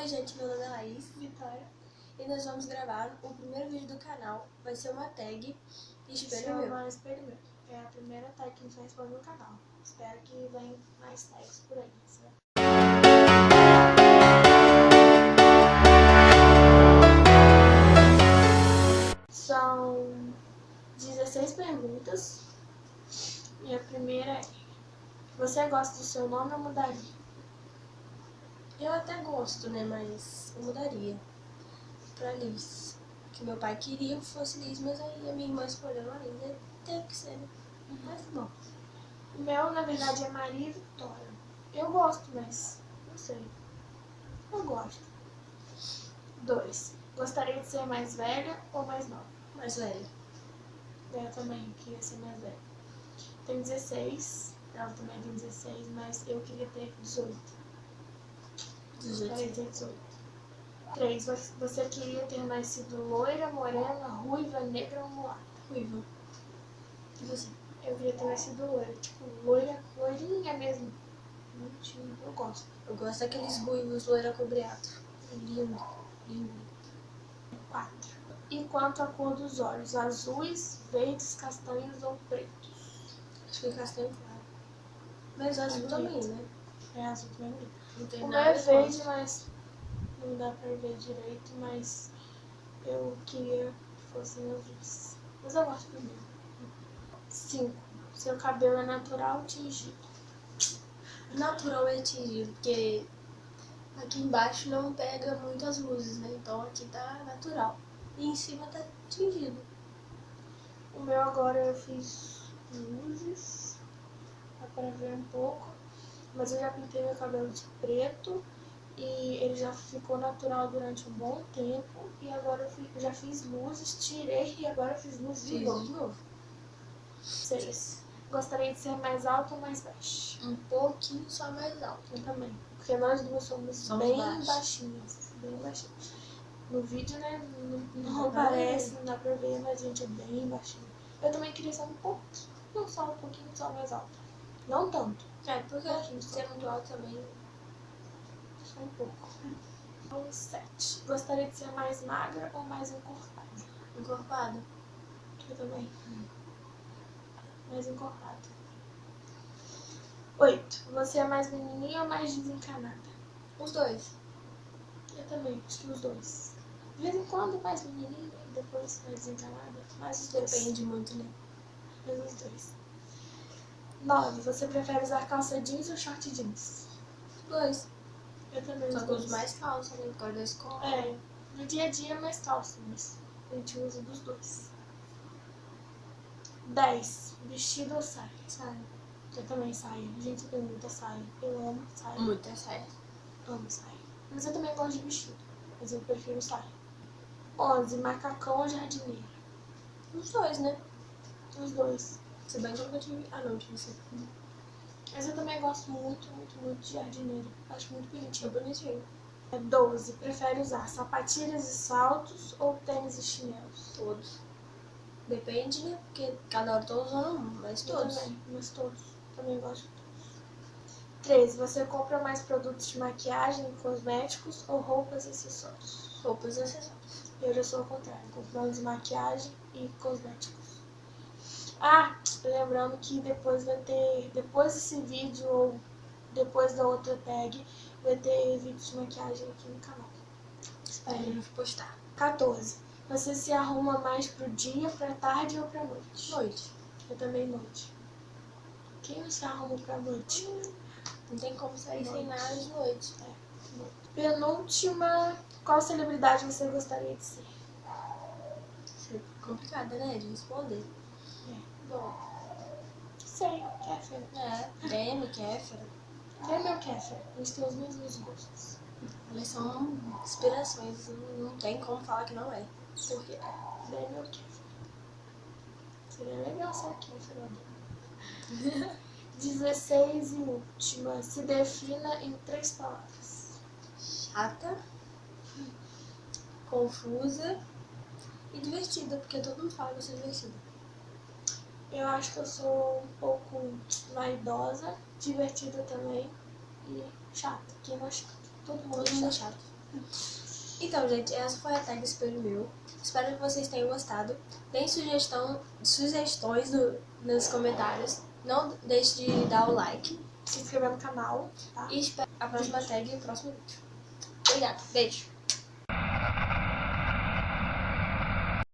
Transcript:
gente, meu nome é Laís Vitória. e nós vamos gravar o primeiro vídeo do canal. Vai ser uma tag Espelho Meu. Chama Espelho Meu. É a primeira tag que a gente vai expor no canal. Espero que venham mais tags por aí, certo? São 16 perguntas. E a primeira é: você gosta do seu nome ou mudaria? Eu até gosto, né, mas eu mudaria pra Liz. Que meu pai queria que fosse Liz, mas aí a minha irmã escolheu a Liz, aí teve que ser, né? Mas tá bom. O meu, na verdade, é Maria Vitória. Eu gosto, mas não sei. Eu gosto. 2. Gostaria de ser mais velha ou mais nova? Mais velho. Eu também queria ser mais velha. Tenho 16, ela também tem 16, mas eu queria ter 18. Gostaria de ter 18. 3. Você queria ter nascido loira, morena, ruiva, negra ou mulata? Ruiva. E você? Eu queria ter nascido loira, tipo loira, loirinha mesmo. Bonitinho, eu gosto. Eu gosto daqueles ruivos loira cobreado. Lindo, lindo. 4. E quanto à cor dos olhos? Azuis, verdes, castanhos ou pretos? Acho que é castanho claro. Mas azul também, né? É azul também. Não tem O meu nada é verde, contra. mas não dá pra ver direito, mas eu queria que fossem azuis. Mas eu gosto do meu. 5. Seu cabelo é natural ou tingido? Natural é tingido, porque aqui embaixo não pega muitas luzes, né? Então aqui tá natural. E em cima tá tingido. O meu agora eu fiz luzes, dá pra ver um pouco, mas eu já pintei meu cabelo de preto e ele já ficou natural durante um bom tempo. E agora eu já fiz luzes, tirei e agora eu fiz luzes de Fiz de novo. novo. 6. Gostaria de ser mais alta ou mais baixa? Um pouquinho só mais alto. Eu também, porque nós duas somos bem baixinhas, bem baixinhas. No vídeo, né, não parece, não dá pra ver, mas a gente é bem baixinho. Eu também queria ser um pouquinho, só um pouquinho só mais alta. Não tanto, É, porque pouquinho só. ser muito alto também. Só um pouco. 7. Gostaria de ser mais magra ou mais encorpada? Encorpado. Eu também. Mais encorpada. 8. Você é mais menininha ou mais desencanada? Os dois. Eu também, acho que os dois. De vez em quando mais menininha e depois mais desencanada. Mas os dois. Depende muito, né? Mas os dois. 9. Você prefere usar calça jeans ou short jeans? Os dois. Eu também Só os que eu dois. uso mais calça, né? Por causa da escola. É, no dia a dia é mais calça, mas a gente usa dos dois. 10. Vestido ou saia? Saia. Eu também saia. Gente, eu tenho muita saia. Eu amo saia. Muita saia. Amo saia. Mas eu também gosto de vestido. Mas eu prefiro saia. 11. Macacão ou jardineira? Os dois, né? Os dois. Se bem que eu nunca tive. Ah, não, tive esse. Mas eu também gosto muito, muito, muito de jardineira. Acho muito É bonitinho. bonitinho. 12. Prefere usar sapatilhas e saltos ou tênis e chinelos? Todos. Depende, né? Porque cada hora eu tô usando um, mas Eu todos. também, mas todos. Também gosto de todos. 13. Você compra mais produtos de maquiagem, cosméticos ou roupas e acessórios? Roupas e acessórios. Eu já sou ao contrário. Comprando de maquiagem e cosméticos. Ah, lembrando que depois vai ter, depois desse vídeo ou depois da outra tag, vai ter vídeo de maquiagem aqui no canal. Espero postar. 14. Você se arruma mais pro dia, pra tarde ou pra noite? Noite. Eu também noite. Quem não se arruma pra noite? Não tem como sair sem nada de noite. Penúltima. Qual celebridade você gostaria de ser? Isso é complicado, né? De responder. Bom, sei, Kéfera. Demi, Kéfera. Demi ou Kéfera? A gente tem os mesmos gostos. Elas são inspirações. Não tem como falar que não é. Porque Demi ou Kéfera? Seria legal ser Kéfera. 16 e última. Se defina em 3 palavras. chata, confusa e divertida, porque todo mundo fala que eu sou divertida. Eu acho que eu sou um pouco vaidosa, divertida também e chata. Quem não é chato? Todo mundo Todo é mundo é chato. chato. Então, gente, essa foi a tag espelho meu. Espero que vocês tenham gostado. Deem sugestões nos comentários. Não deixe de dar o like. Se inscrever no canal, tá? E espero a próxima tag e o próximo vídeo. Obrigada. Beijo.